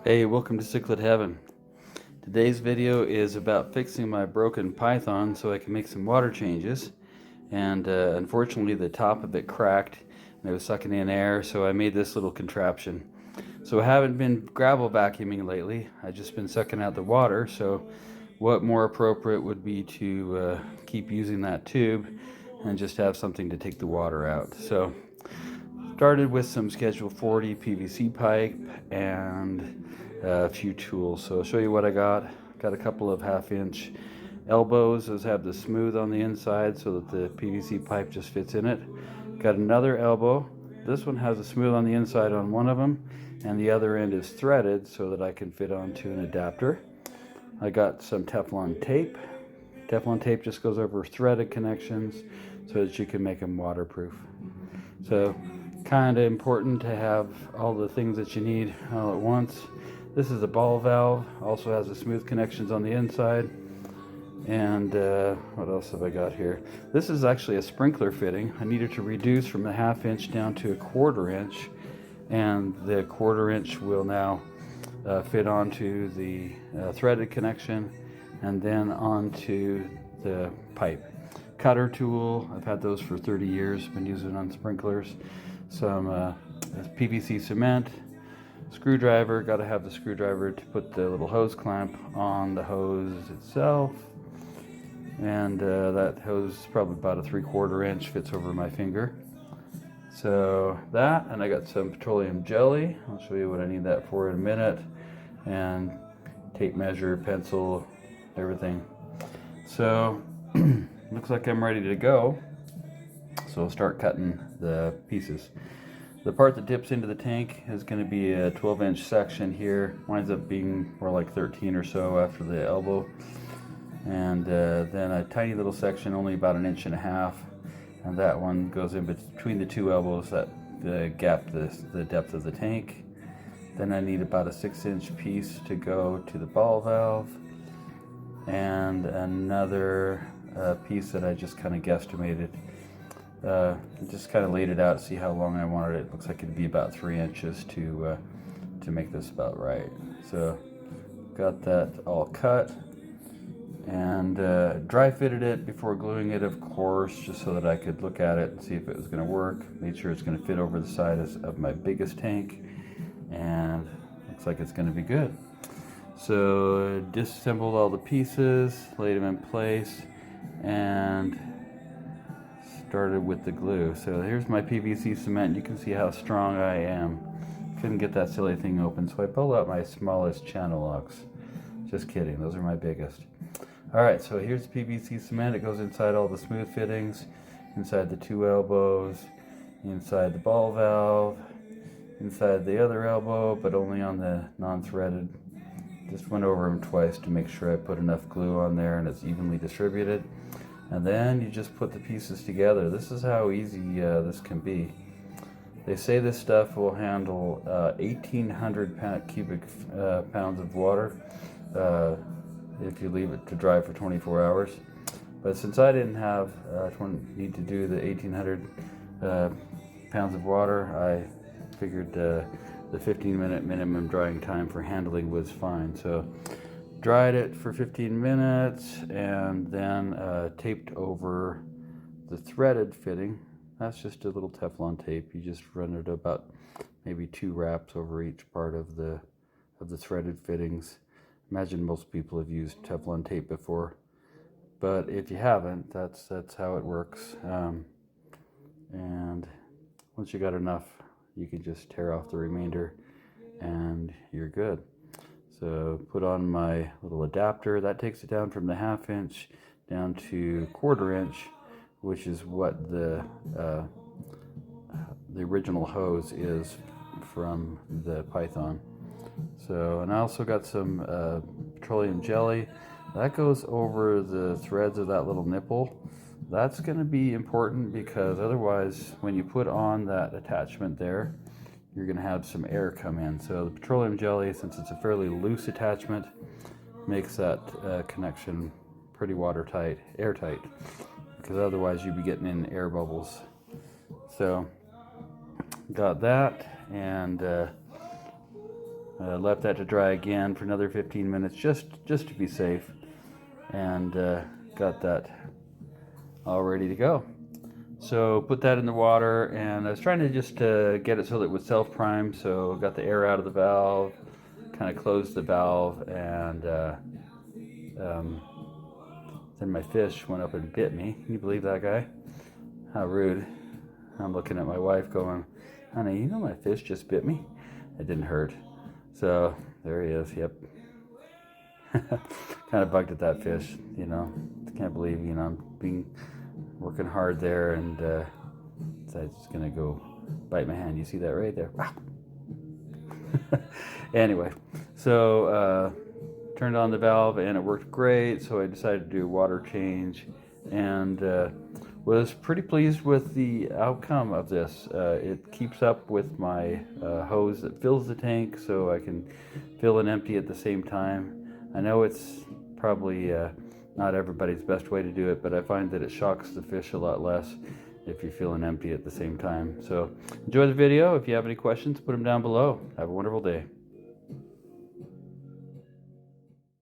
Hey, welcome to Cichlid Heaven. Today's video is about fixing my broken python so I can make some water changes. And unfortunately the top of it cracked and it was sucking in air, so I made this little contraption. So I haven't been gravel vacuuming lately, I've just been sucking out the water, so what more appropriate would be to keep using that tube and just have something to take the water out. So started with some Schedule 40 PVC pipe and a few tools. So I'll show you what I got. Got a couple of 1/2 inch elbows. Those have the smooth on the inside so that the PVC pipe just fits in it. Got another elbow. This one has a smooth on the inside on one of them, and the other end is threaded so that I can fit onto an adapter. I got some Teflon tape. Teflon tape just goes over threaded connections so that you can make them waterproof. So kind of important to have all the things that you need all at once. This is a ball valve, also has the smooth connections on the inside. And what else have I got here? This is actually a sprinkler fitting. I needed to reduce from a 1/2 inch down to a 1/4 inch, and the 1/4 inch will now fit onto the threaded connection and then onto the pipe. Cutter tool, I've had those for 30 years, been using on sprinklers. Some PVC cement, screwdriver, got to have the screwdriver to put the little hose clamp on the hose itself, and that hose is probably about a 3/4 inch, fits over my finger. So that, and I got some petroleum jelly. I'll show you what I need that for in a minute, and tape measure, pencil, everything. So looks like I'm ready to go. So I'll start cutting the pieces. The part that dips into the tank is going to be a 12-inch section here. Winds up being more like 13 or so after the elbow. And then a tiny little section, only about 1.5 inches. And that one goes in between the two elbows that gap the depth of the tank. Then I need about a 6-inch piece to go to the ball valve. And another piece that I just kind of guesstimated. Just kind of laid it out to see how long I wanted it. Looks like it'd be about 3 inches to make this about right. So got that all cut and dry fitted it before gluing it, of course, just so that I could look at it and see if it was going to work. Made sure it's going to fit over the side of my biggest tank, and looks like it's going to be good. So disassembled all the pieces, laid them in place, and started with the glue. So here's my PVC cement. You can see how strong I am. Couldn't get that silly thing open, so I pulled out my smallest channel locks. Just kidding, those are my biggest. Alright, so here's the PVC cement. It goes inside all the smooth fittings, inside the two elbows, inside the ball valve, inside the other elbow, but only on the non-threaded. Just went over them twice to make sure I put enough glue on there and it's evenly distributed. And then you just put the pieces together. This is how easy this can be. They say this stuff will handle 1,800 cubic pounds of water if you leave it to dry for 24 hours. But since I didn't have need to do the 1,800 pounds of water, I figured the 15-minute minimum drying time for handling was fine. So dried it for 15 minutes and then taped over the threaded fitting. That's just a little Teflon tape. You just run it about maybe 2 wraps over each part of the threaded fittings. Imagine most people have used Teflon tape before, but if you haven't, that's how it works. And once you got enough, you can just tear off the remainder and you're good. So put on my little adapter. That takes it down from the 1/2 inch down to 1/4 inch, which is what the original hose is from the python. So, and I also got some petroleum jelly. That goes over the threads of that little nipple. That's going to be important because otherwise when you put on that attachment there, you're going to have some air come in. So the petroleum jelly, since it's a fairly loose attachment, makes that connection pretty watertight, airtight, because otherwise you'd be getting in air bubbles. So got that, and Left that to dry again for another 15 minutes just to be safe, and got that all ready to go. So put that in the water, and I was trying to just get it so that it would self-prime, so got the air out of the valve, kind of closed the valve, and then my fish went up and bit me. Can you believe that guy? How rude. I'm looking at my wife going, honey, you know my fish just bit me? It didn't hurt. So there he is, yep. Kind of bugged at that fish, you know. Can't believe, you know, I'm working hard there, and decides it's gonna go bite my hand. You see that right there? Anyway, so turned on the valve and it worked great, so I decided to do a water change, and was pretty pleased with the outcome of this. It keeps up with my hose that fills the tank, so I can fill and empty at the same time. I know it's probably not everybody's best way to do it, but I find that it shocks the fish a lot less if you fill and empty at the same time. So enjoy the video. If you have any questions, put them down below. Have a wonderful day.